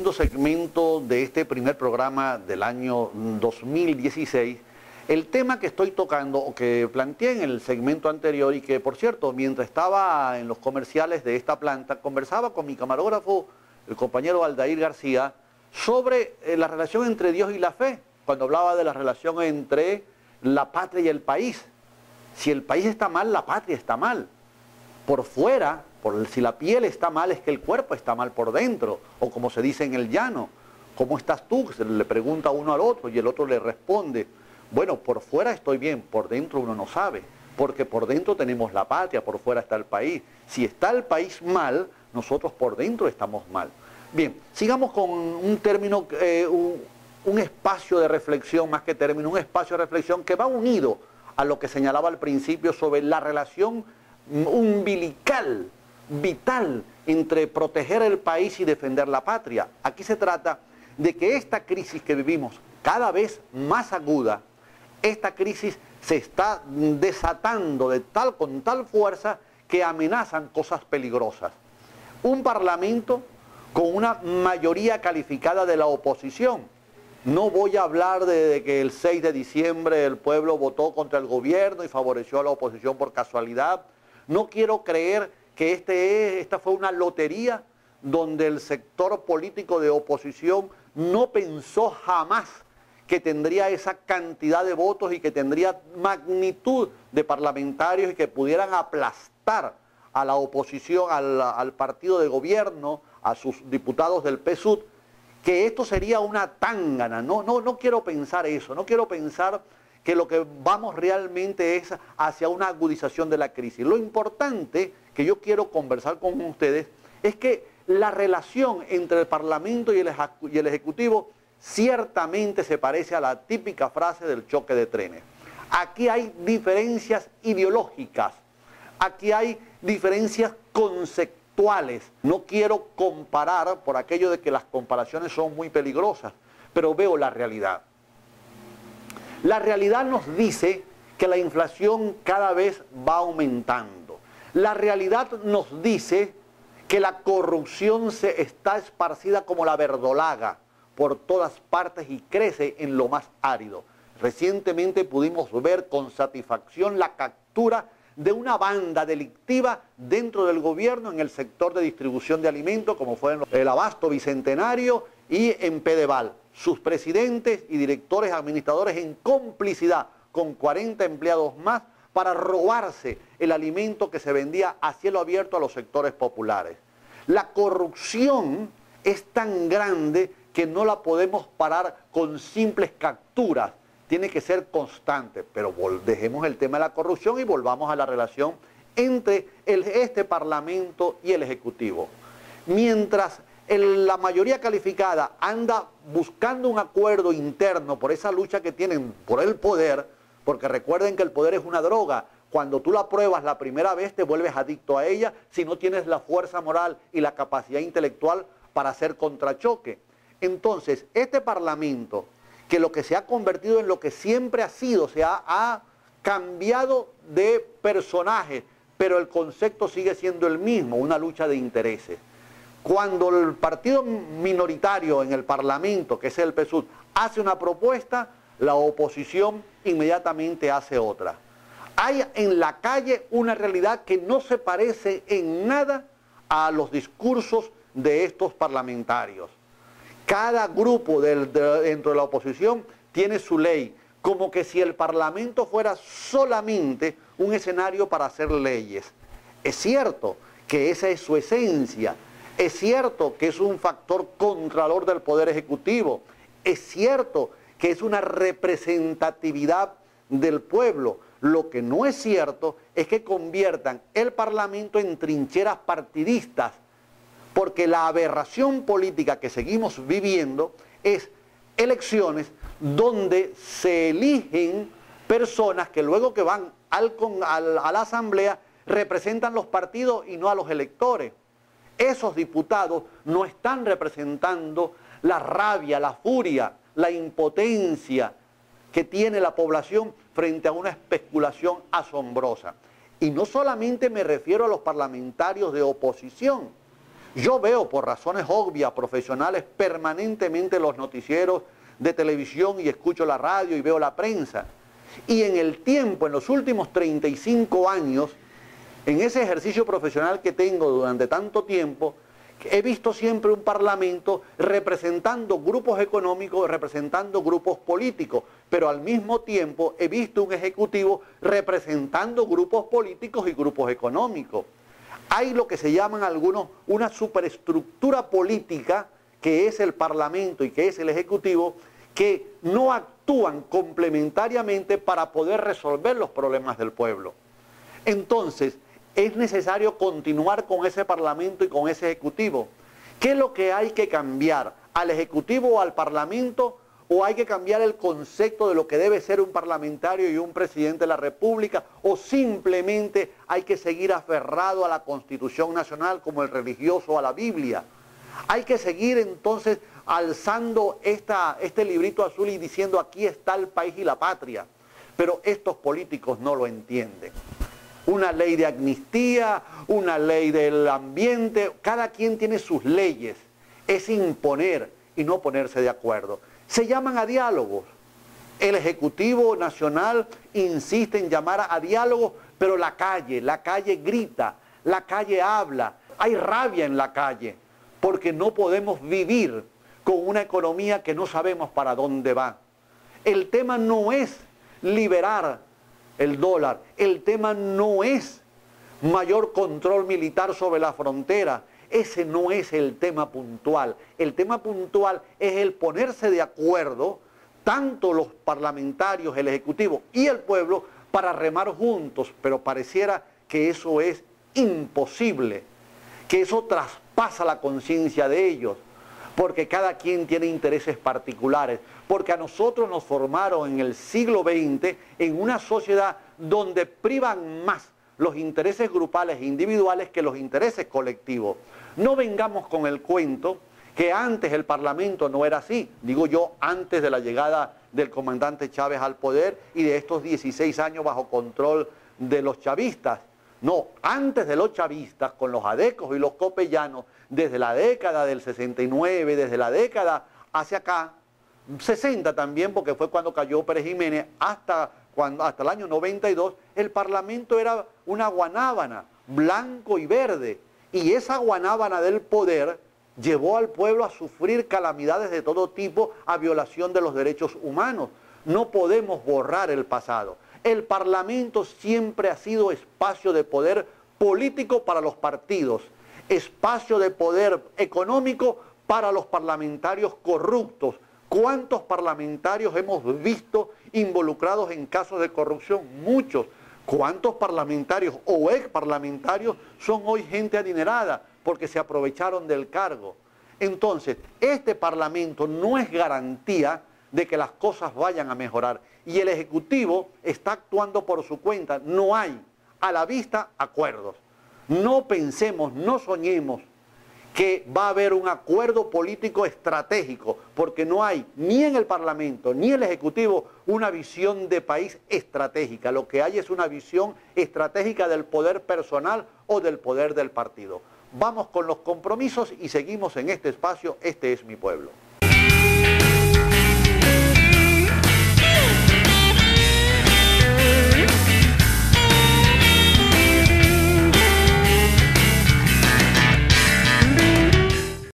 segundo segmento de este primer programa del año 2016, el tema que estoy tocando, o que planteé en el segmento anterior, y que por cierto, mientras estaba en los comerciales de esta planta, conversaba con mi camarógrafo, el compañero Aldair García, sobre la relación entre Dios y la fe, cuando hablaba de la relación entre la patria y el país. Si el país está mal, la patria está mal. Por fuera, si la piel está mal, es que el cuerpo está mal por dentro, o como se dice en el llano, ¿cómo estás tú? Se le pregunta uno al otro y el otro le responde, bueno, por fuera estoy bien, por dentro uno no sabe, porque por dentro tenemos la patria, por fuera está el país. Si está el país mal, nosotros por dentro estamos mal. Bien, sigamos con un término, un espacio de reflexión, más que término, un espacio de reflexión que va unido a lo que señalaba al principio sobre la relación umbilical, vital, entre proteger el país y defender la patria. Aquí se trata de que esta crisis que vivimos, cada vez más aguda, esta crisis se está desatando con tal fuerza que amenazan cosas peligrosas. Un parlamento con una mayoría calificada de la oposición. No voy a hablar de que el 6 de diciembre el pueblo votó contra el gobierno y favoreció a la oposición por casualidad. No quiero creer que esta fue una lotería donde el sector político de oposición no pensó jamás que tendría esa cantidad de votos y que tendría magnitud de parlamentarios y que pudieran aplastar a la oposición, al partido de gobierno, a sus diputados del PSUV, que esto sería una tángana. No quiero pensar eso, no quiero pensar que lo que vamos realmente es hacia una agudización de la crisis. Lo importante que yo quiero conversar con ustedes es que la relación entre el Parlamento y el Ejecutivo ciertamente se parece a la típica frase del choque de trenes. Aquí hay diferencias ideológicas, aquí hay diferencias conceptuales. No quiero comparar por aquello de que las comparaciones son muy peligrosas, pero veo la realidad. La realidad nos dice que la inflación cada vez va aumentando. La realidad nos dice que la corrupción se está esparcida como la verdolaga por todas partes y crece en lo más árido. Recientemente pudimos ver con satisfacción la captura de una banda delictiva dentro del gobierno en el sector de distribución de alimentos, como fue en el Abasto Bicentenario y en Pedeval. Sus presidentes y directores administradores en complicidad con 40 empleados más para robarse el alimento que se vendía a cielo abierto a los sectores populares. La corrupción es tan grande que no la podemos parar con simples capturas, tiene que ser constante, pero dejemos el tema de la corrupción y volvamos a la relación entre este Parlamento y el Ejecutivo. Mientras la mayoría calificada anda buscando un acuerdo interno por esa lucha que tienen por el poder, porque recuerden que el poder es una droga, cuando tú la pruebas la primera vez te vuelves adicto a ella si no tienes la fuerza moral y la capacidad intelectual para hacer contrachoque. Entonces, este Parlamento, que lo que se ha convertido en lo que siempre ha sido, ha cambiado de personaje, pero el concepto sigue siendo el mismo, una lucha de intereses. Cuando el partido minoritario en el Parlamento, que es el PSUV, hace una propuesta, la oposición inmediatamente hace otra. Hay en la calle una realidad que no se parece en nada a los discursos de estos parlamentarios. Cada grupo dentro de la oposición tiene su ley, como que si el Parlamento fuera solamente un escenario para hacer leyes. Es cierto que esa es su esencia, es cierto que es un factor contralor del Poder Ejecutivo, es cierto que es una representatividad del pueblo. Lo que no es cierto es que conviertan el Parlamento en trincheras partidistas, porque la aberración política que seguimos viviendo es elecciones donde se eligen personas que luego que van a la asamblea representan los partidos y no a los electores. Esos diputados no están representando la rabia, la furia, la impotencia que tiene la población frente a una especulación asombrosa. Y no solamente me refiero a los parlamentarios de oposición, Yo veo por razones obvias, profesionales, permanentemente los noticieros de televisión y escucho la radio y veo la prensa. Y en el tiempo, en los últimos 35 años, en ese ejercicio profesional que tengo durante tanto tiempo, he visto siempre un parlamento representando grupos económicos, representando grupos políticos, pero al mismo tiempo he visto un ejecutivo representando grupos políticos y grupos económicos. Hay lo que se llaman algunos una superestructura política, que es el parlamento y que es el ejecutivo, que no actúan complementariamente para poder resolver los problemas del pueblo. Entonces, es necesario continuar con ese parlamento y con ese ejecutivo. ¿Qué es lo que hay que cambiar? ¿Al ejecutivo o al parlamento? ¿O hay que cambiar el concepto de lo que debe ser un parlamentario y un presidente de la República? ¿O simplemente hay que seguir aferrado a la Constitución Nacional como el religioso a la Biblia? Hay que seguir entonces alzando este librito azul y diciendo aquí está el país y la patria. Pero estos políticos no lo entienden. Una ley de amnistía, una ley del ambiente, cada quien tiene sus leyes. Es imponer y no ponerse de acuerdo. Se llaman a diálogos. El Ejecutivo Nacional insiste en llamar a diálogos, pero la calle grita, la calle habla. Hay rabia en la calle, porque no podemos vivir con una economía que no sabemos para dónde va. El tema no es liberar el dólar, el tema no es mayor control militar sobre la frontera, ese no es el tema puntual. El tema puntual es el ponerse de acuerdo, tanto los parlamentarios, el Ejecutivo y el pueblo, para remar juntos, pero pareciera que eso es imposible, que eso traspasa la conciencia de ellos, porque cada quien tiene intereses particulares, porque a nosotros nos formaron en el siglo XX en una sociedad donde privan más los intereses grupales e individuales que los intereses colectivos. No vengamos con el cuento que antes el Parlamento no era así, digo yo, antes de la llegada del comandante Chávez al poder y de estos 16 años bajo control de los chavistas. No, antes de los chavistas, con los adecos y los copellanos, desde la década del 69, desde la década hacia acá, 60 también, porque fue cuando cayó Pérez Jiménez, hasta el año 92, el Parlamento era una guanábana, blanco y verde, y esa guanábana del poder llevó al pueblo a sufrir calamidades de todo tipo, a violación de los derechos humanos. No podemos borrar el pasado. El Parlamento siempre ha sido espacio de poder político para los partidos, espacio de poder económico para los parlamentarios corruptos. ¿Cuántos parlamentarios hemos visto involucrados en casos de corrupción? Muchos. ¿Cuántos parlamentarios o exparlamentarios son hoy gente adinerada porque se aprovecharon del cargo? Entonces, este Parlamento no es garantía de que las cosas vayan a mejorar. Y el Ejecutivo está actuando por su cuenta. No hay a la vista acuerdos. No pensemos, no soñemos que va a haber un acuerdo político estratégico, porque no hay ni en el Parlamento ni en el Ejecutivo una visión de país estratégica. Lo que hay es una visión estratégica del poder personal o del poder del partido. Vamos con los compromisos y seguimos en este espacio. Este es mi pueblo.